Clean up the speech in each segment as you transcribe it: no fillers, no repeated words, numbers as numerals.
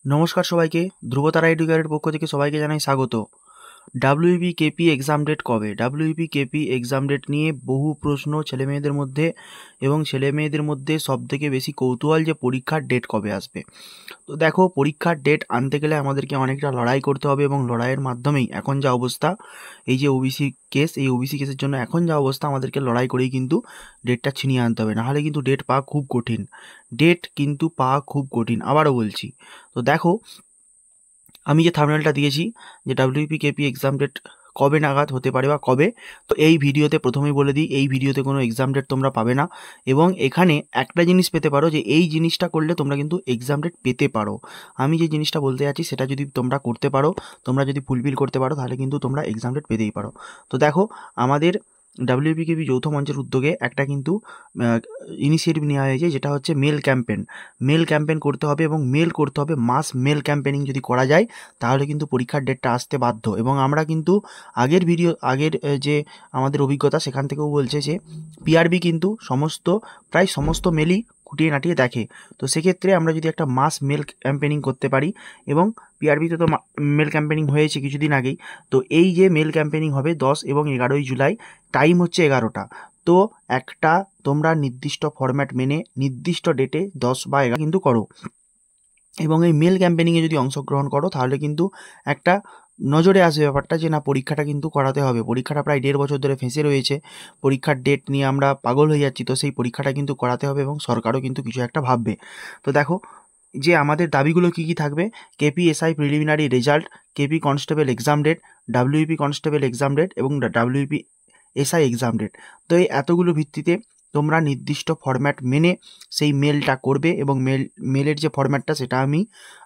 নমস্কার সবাইকে, ধ্রুবতারা এডুকেয়ারের পক্ষ থেকে সবাইকে জানাই স্বাগত। ডাব্লিউবি কেপি এক্সাম ডেট কবে? ডাব্লিউবি কেপি এক্সাম ডেট নিয়ে বহু প্রশ্ন ছেলেমেয়েদের মধ্যে, এবং ছেলেমেয়েদের মধ্যে সবথেকে বেশি কৌতূহল যে পরীক্ষার ডেট কবে আসবে। তো দেখো, পরীক্ষার ডেট আনতে গেলে আমাদেরকে অনেকটা লড়াই করতে হবে, এবং লড়াইয়ের মাধ্যমেই এখন যা অবস্থা, এই যে ওবিসি কেস, এই ওবিসি কেসের জন্য এখন যা অবস্থা, আমাদেরকে লড়াই করেই কিন্তু ডেটটা ছিনিয়ে আনতে হবে, নাহলে কিন্তু ডেট পাওয়া খুব কঠিন। ডেট কিন্তু পাওয়া খুব কঠিন, আবারও বলছি। তো দেখো, আমি যে থাম্বনেলটা দিয়েছি যে ডাব্লিউপি কেপি এক্সাম ডেট কবে নাগাদ হতে পারে বা কবে, তো এই ভিডিওতে প্রথমেই বলে দিই, এই ভিডিওতে কোনো এক্সাম ডেট তোমরা পাবে না। এবং এখানে একটা জিনিস পেতে পারো, যে এই জিনিসটা করলে তোমরা কিন্তু এক্সাম ডেট পেতে পারো। আমি যে জিনিসটা বলতে যাচ্ছি সেটা যদি তোমরা করতে পারো, তোমরা যদি ফুলফিল করতে পারো, তাহলে কিন্তু তোমরা এক্সাম ডেট পেতেই পারো। তো দেখো, আমাদের ডাব্লিউবিকেপি যৌথ মঞ্চের উদ্যোগে একটা কিন্তু ইনিশিয়েটিভ নেওয়া হয়েছে, যেটা হচ্ছে মেল ক্যাম্পেন। মেল ক্যাম্পেন করতে হবে, এবং মেল করতে হবে, মাস মেল ক্যাম্পেনিং যদি করা যায় তাহলে কিন্তু পরীক্ষার ডেটটা আসতে বাধ্য। এবং আমরা কিন্তু আগের যে আমাদের অভিজ্ঞতা, সেখান থেকেও বলছে যে পিআরবি কিন্তু প্রায় সমস্ত মেলই খুঁটিয়ে নাটিয়ে দেখে। তো সেক্ষেত্রে আমরা যদি একটা মাস মেল ক্যাম্পেনিং করতে পারি, এবং পিআরবিতে তো মেল ক্যাম্পেনিং হয়েছে কিছুদিন আগেই, তো এই যে মেল ক্যাম্পেনিং হবে 10 এবং 11ই জুলাই, টাইম হচ্ছে 11টা। তো একটা তোমরা নির্দিষ্ট ফরম্যাট মেনে নির্দিষ্ট ডেটে 10 বা 11 কিন্তু করো, এবং এই মেল ক্যাম্পেনিংয়ে যদি অংশগ্রহণ করো, তাহলে কিন্তু একটা নজরে আসবে ব্যাপারটা, যে না, পরীক্ষাটা কিন্তু করাতে হবে। পরীক্ষাটা প্রায় 1.5 বছর ধরে ফেঁসে রয়েছে, পরীক্ষার ডেট নিয়ে আমরা পাগল হয়ে যাচ্ছি। তো সেই পরীক্ষাটা কিন্তু করাতে হবে, এবং সরকারও কিন্তু কিছু একটা ভাববে। তো দেখো, যে আমাদের দাবিগুলো কী কী থাকবে: KP SI preliminary result, KP constable exam date, WP constable exam date এবং ডাব্লিউপি এসআই এক্সাম ডেট। তো এই এতগুলো ভিত্তিতে তোমরা নির্দিষ্ট ফরম্যাট মেনে সেই মেলটা করবে, এবং মেলের যে ফরম্যাটটা, সেটা আমি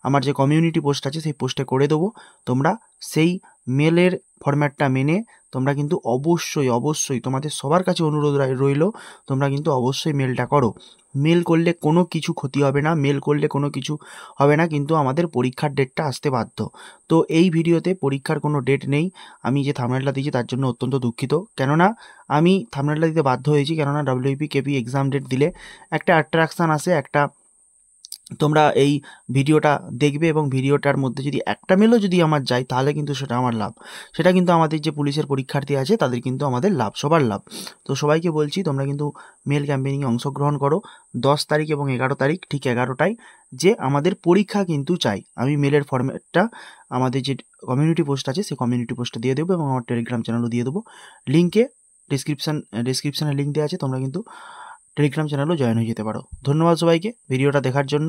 আমার যে কমিউনিটি পোস্ট আছে সেই পোস্টে করে দেবো। তোমরা সেই মেলের ফরম্যাটটা মেনে তোমরা কিন্তু অবশ্যই তোমাদের সবার কাছে অনুরোধ রইল, তোমরা কিন্তু অবশ্যই মেলটা করো। মেল করলে কোনো কিছু ক্ষতি হবে না, মেল করলে কোনো কিছু হবে না, কিন্তু আমাদের পরীক্ষার ডেটটা আসতে বাধ্য। তো এই ভিডিওতে পরীক্ষার কোনো ডেট নেই। আমি যে থাম্বনেলটা দিয়েছি তার জন্য অত্যন্ত দুঃখিত, কেননা আমি থাম্বনেলটা দিতে বাধ্য হয়েছি, কেননা ডাব্লিউপি কেপি এক্সাম ডেট দিলে একটা অ্যাট্রাকশান আসে, একটা তোমরা এই ভিডিওটা দেখবে, এবং ভিডিওটার মধ্যে যদি একটা মেলও যদি আমার যায়, তাহলে কিন্তু সেটা আমার লাভ। সেটা কিন্তু আমাদের যে পুলিশের পরীক্ষার্থী আছে তাদের কিন্তু আমাদের লাভ, সবার লাভ। তো সবাইকে বলছি, তোমরা কিন্তু মেল ক্যাম্পেইনিংয়ে অংশগ্রহণ করো 10 তারিখ এবং 11 তারিখ, ঠিক 11টায়, যে আমাদের পরীক্ষা কিন্তু চাই। আমি মেলের ফরম্যাটটা আমাদের যে কমিউনিটি পোস্ট আছে সেই কমিউনিটি পোস্টে দিয়ে দেবো, এবং আমার টেলিগ্রাম চ্যানেলও দিয়ে দেবো। লিঙ্কে ডিসক্রিপশানে লিঙ্ক দেওয়া আছে, তোমরা কিন্তু টেলিগ্রাম চ্যানেলও জয়েন হয়ে যেতে পারো। ধন্যবাদ সবাইকে ভিডিওটা দেখার জন্য।